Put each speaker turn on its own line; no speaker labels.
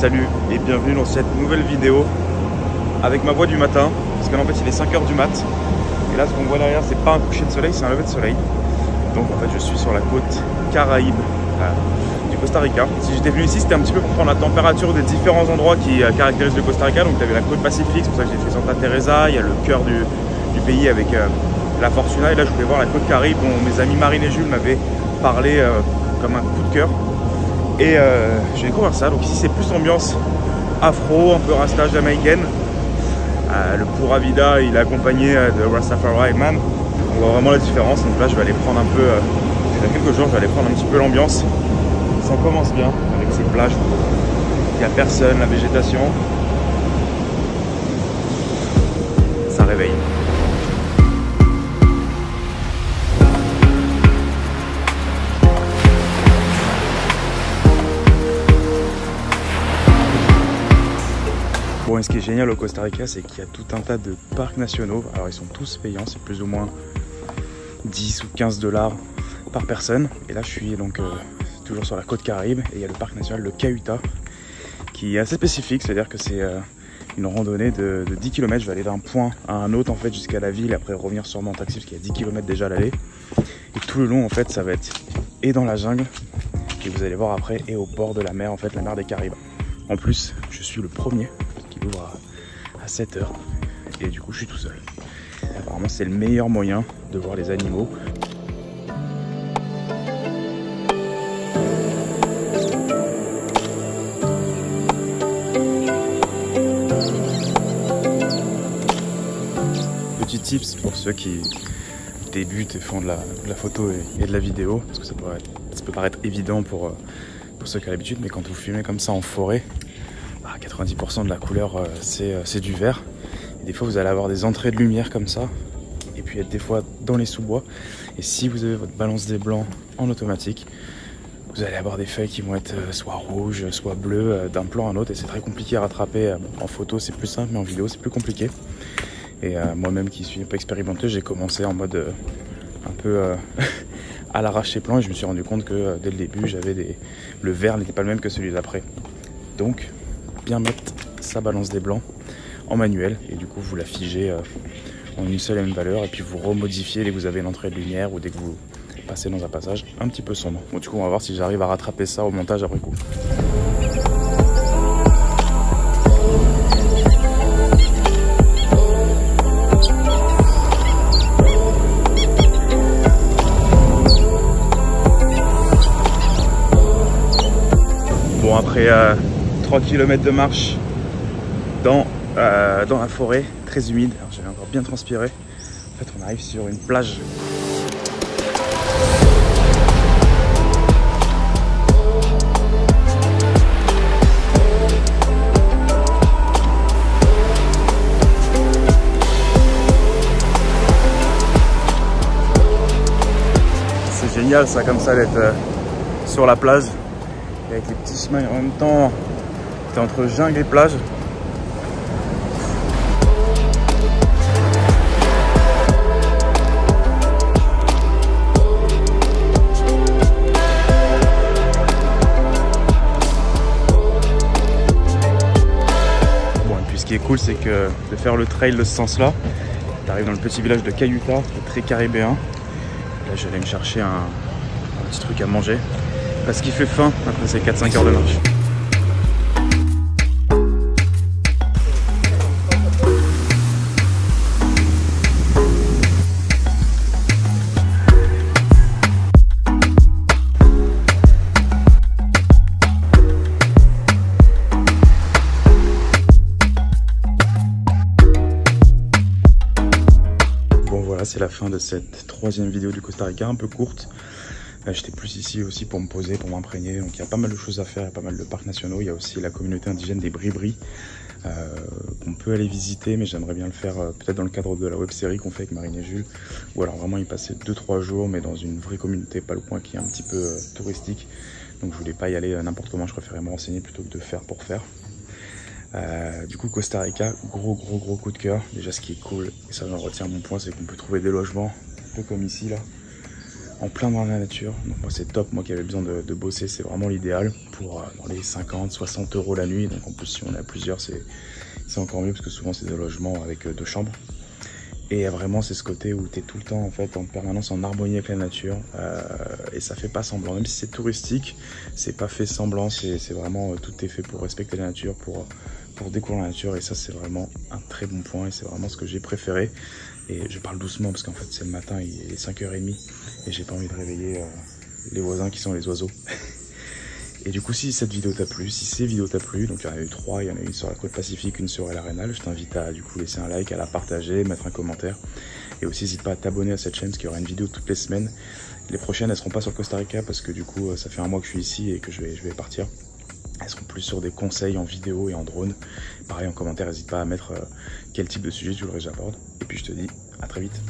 Salut et bienvenue dans cette nouvelle vidéo avec ma voix du matin, parce que là en fait il est 5h du mat et là ce qu'on voit derrière c'est pas un coucher de soleil, c'est un lever de soleil. Donc en fait je suis sur la côte Caraïbe du Costa Rica. Si j'étais venu ici c'était un petit peu pour prendre la température des différents endroits qui caractérisent le Costa Rica. Donc tu avais la côte Pacifique, c'est pour ça que j'ai fait Santa Teresa, il y a le cœur du pays avec la Fortuna, et là je voulais voir la côte Caraïbe dont mes amis Marine et Jules m'avaient parlé comme un coup de cœur. Et j'ai découvert ça. Donc ici c'est plus ambiance afro, un peu rasta jamaïcaine. Le Pura Vida il est accompagné de Rastafari Man. On voit vraiment la différence. Donc là je vais aller prendre un peu, il y a quelques jours je vais aller prendre un petit peu l'ambiance. Ça commence bien avec ces plages où il n'y a personne, la végétation. Ça réveille. Bon, et ce qui est génial au Costa Rica, c'est qu'il y a tout un tas de parcs nationaux. Alors ils sont tous payants, c'est plus ou moins 10 ou 15 $ par personne. Et là je suis donc toujours sur la côte Caraïbe et il y a le parc national de Cayuta qui est assez spécifique, c'est-à-dire que c'est une randonnée de 10 km. Je vais aller d'un point à un autre en fait jusqu'à la ville et après revenir sûrement en taxi parce qu'il y a 10 km déjà à l'aller. Et tout le long en fait ça va être et dans la jungle et vous allez voir après et au bord de la mer en fait, la mer des Caraïbes. En plus je suis le premier qui ouvre à 7h et du coup je suis tout seul. Apparemment c'est le meilleur moyen de voir les animaux. Petit tips pour ceux qui débutent et font de la photo et de la vidéo, parce que ça peut paraître évident pour ceux qui ont l'habitude, mais quand vous filmez comme ça en forêt, 90% de la couleur c'est du vert. Et des fois vous allez avoir des entrées de lumière comme ça, et puis être des fois dans les sous-bois. Et si vous avez votre balance des blancs en automatique, vous allez avoir des feuilles qui vont être soit rouges, soit bleues d'un plan à un autre, et c'est très compliqué à rattraper. En photo c'est plus simple, mais en vidéo c'est plus compliqué. Et moi-même qui suis un peu expérimenté, j'ai commencé en mode un peu à l'arraché-plan, et je me suis rendu compte que dès le début le vert n'était pas le même que celui d'après. Donc bien mettre sa balance des blancs en manuel, et du coup vous la figez en une seule et même valeur, et puis vous remodifiez dès que vous avez une entrée de lumière ou dès que vous passez dans un passage un petit peu sombre. Bon, du coup on va voir si j'arrive à rattraper ça au montage après coup. Bon, après 3 km de marche dans la forêt, très humide, alors j'avais encore bien transpiré. En fait on arrive sur une plage. C'est génial ça comme ça d'être sur la plage avec les petits chemins, en même temps t'es entre jungle et plage. Bon, et puis ce qui est cool c'est que de faire le trail de ce sens là, tu arrives dans le petit village de Cayuta, qui est très caribéen. Là je vais aller me chercher un petit truc à manger parce qu'il fait faim après ces 4-5 heures de marche. Bon voilà, c'est la fin de cette 3e vidéo du Costa Rica, un peu courte. J'étais plus ici aussi pour me poser, pour m'imprégner. Donc il y a pas mal de choses à faire, il y a pas mal de parcs nationaux. Il y a aussi la communauté indigène des Bribri qu'on peut aller visiter, mais j'aimerais bien le faire peut-être dans le cadre de la web série qu'on fait avec Marine et Jules, ou alors vraiment y passer 2-3 jours, mais dans une vraie communauté, pas le coin qui est un petit peu touristique. Donc je voulais pas y aller n'importe comment, je préférais me renseigner plutôt que de faire pour faire. Du coup Costa Rica, gros coup de cœur. Déjà ce qui est cool, et ça j'en retiens mon point, c'est qu'on peut trouver des logements un peu comme ici là, en plein dans la nature. Donc moi c'est top, moi qui avais besoin de bosser, c'est vraiment l'idéal pour dans les 50, 60 € la nuit. Donc en plus si on est à plusieurs c'est encore mieux parce que souvent c'est des logements avec 2 chambres. Et vraiment c'est ce côté où tu es tout le temps en fait en permanence en harmonie avec la nature et ça fait pas semblant, même si c'est touristique, c'est pas fait semblant, c'est vraiment tout est fait pour respecter la nature, pour découvrir la nature, et ça c'est vraiment un très bon point et c'est vraiment ce que j'ai préféré. Et je parle doucement parce qu'en fait c'est le matin, il est 5h30 et j'ai pas envie de réveiller les voisins qui sont les oiseaux. Et du coup, si cette vidéo t'a plu, si ces vidéos t'a plu, donc il y en a eu 3, il y en a une sur la côte Pacifique, une sur l'Arénal, je t'invite à du coup laisser un like, à la partager, mettre un commentaire. Et aussi n'hésite pas à t'abonner à cette chaîne parce qu'il y aura une vidéo toutes les semaines. Les prochaines, elles seront pas sur le Costa Rica parce que du coup, ça fait 1 mois que je suis ici et que je vais partir. Elles seront plus sur des conseils en vidéo et en drone. Pareil, en commentaire, n'hésite pas à mettre quel type de sujet tu voudrais que j'aborde. Et puis je te dis à très vite.